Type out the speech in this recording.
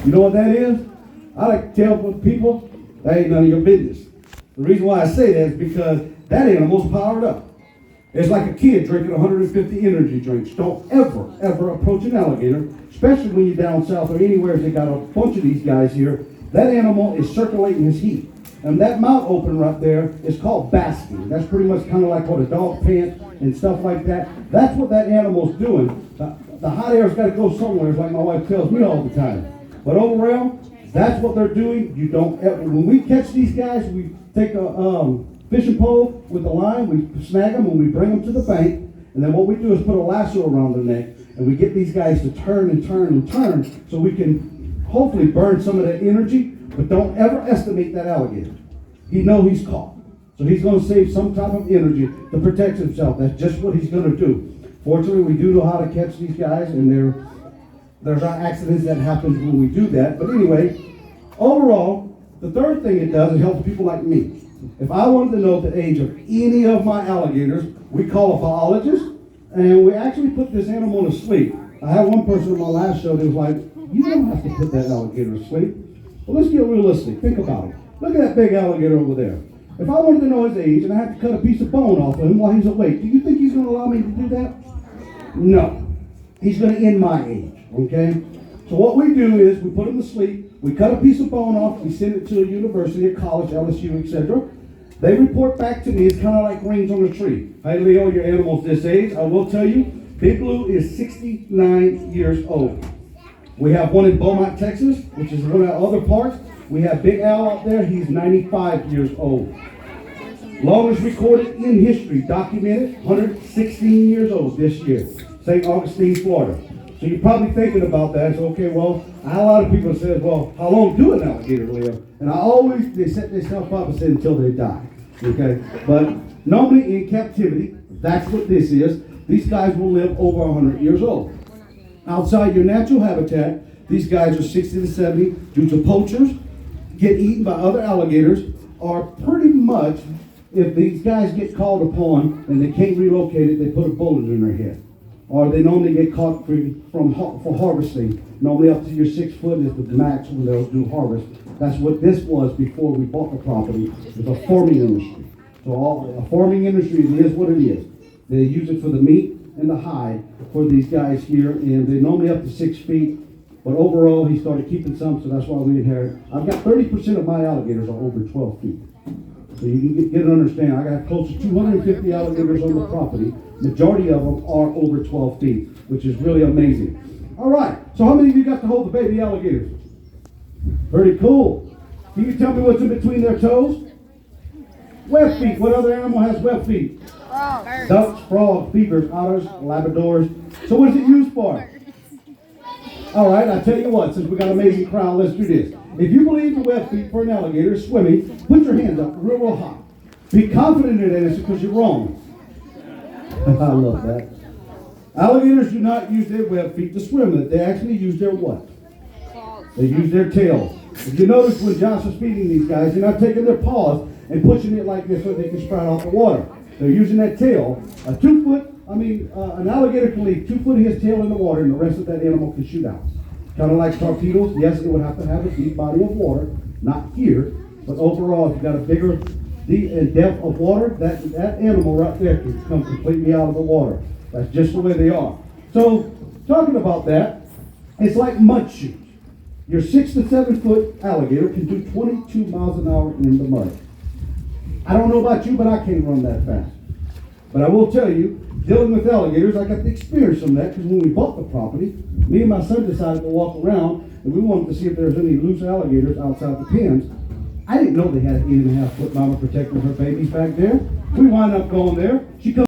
You know what that is? I like to tell people, that ain't none of your business. The reason why I say that is because that animal's powered up. It's like a kid drinking 150 energy drinks. Don't ever, ever approach an alligator, especially when you're down south or anywhere they got a bunch of these guys here. That animal is circulating his heat. And that mouth opener up there is called basking. That's pretty much kind of like what a dog pants and stuff like that. That's what that animal's doing. The hot air's got to go somewhere, like my wife tells me all the time. But overall, that's what they're doing. You don't ever, when we catch these guys, we take a fishing pole with a line, we snag them and we bring them to the bank. And then what we do is put a lasso around their neck and we get these guys to turn and turn and turn so we can hopefully burn some of that energy. But don't ever estimate that alligator. He knows he's caught. So he's going to save some type of energy to protect himself. That's just what he's going to do. Fortunately, we do know how to catch these guys, and there's accidents that happen when we do that. But anyway, overall, the third thing it does, it helps people like me. If I wanted to know the age of any of my alligators, we call a biologist, and we actually put this animal to sleep. I had one person in my last show that was like, you don't have to put that alligator to sleep. Well, let's get realistic. Think about it. Look at that big alligator over there. If I wanted to know his age and I had to cut a piece of bone off of him while he's awake, do you think he's going to allow me to do that? No. He's going to end my age, okay? So what we do is we put him to sleep, we cut a piece of bone off, we send it to a university, a college, LSU, etc. They report back to me. It's kind of like rings on a tree. Hey, Leo, your animal's this age. I will tell you, Big Blue is 69 years old. We have one in Beaumont, Texas, which is one of our other parks. We have Big Al out there. He's 95 years old. Longest recorded in history, documented, 116 years old this year. St. Augustine, Florida. So you're probably thinking about that. So, okay, well, I had a lot of people that said, well, how long do an alligator live? And they set themselves up and said until they die. Okay? But normally in captivity, that's what this is. These guys will live over 100 years old. Outside your natural habitat, these guys are 60 to 70 due to poachers, get eaten by other alligators, or pretty much, if these guys get called upon and they can't relocate it, they put a bullet in their head. Or they normally get caught for harvesting. Normally up to your 6 foot is the max when they'll do harvest. That's what this was before we bought the property. It's a farming industry. So a farming industry is what it is. They use it for the meat and the hide for these guys here, and they're normally up to 6 feet. But overall, he started keeping some, so that's why we inherit. I've got 30% of my alligators are over 12 feet. So you can get an understanding. I got close to 250 alligators on the property. Majority of them are over 12 feet, which is really amazing. All right, so how many of you got to hold the baby alligators? Pretty cool. Can you tell me what's in between their toes? Web feet. What other animal has web feet? Frogs. Ducks, frogs, beavers, otters, labradors. So what is it used for? All right, I tell you what, since we got an amazing crowd, let's do this. If you believe the web feet for an alligator is swimming, put your hands up real high. Be confident in that answer because you're wrong. I love that. Alligators do not use their web feet to swim. They actually use their what? They use their tails. If you notice when Josh is feeding these guys, they're not taking their paws and pushing it like this so they can sprout out the water. They're using that tail. An alligator can leave 2 foot of his tail in the water and the rest of that animal can shoot out. Kind of like torpedoes. Yes, it would have to have a deep body of water, not here, but overall, if you got a bigger depth of water, that animal right there can come completely out of the water. That's just the way they are. So, talking about that, it's like mud shoes. Your 6 to 7 foot alligator can do 22 miles an hour in the mud. I don't know about you, but I can't run that fast. But I will tell you, dealing with alligators, I got to experience some of that because when we bought the property, me and my son decided to walk around and we wanted to see if there was any loose alligators outside the pens. I didn't know they had an 8.5 foot mama protecting her babies back there. We wound up going there. She comes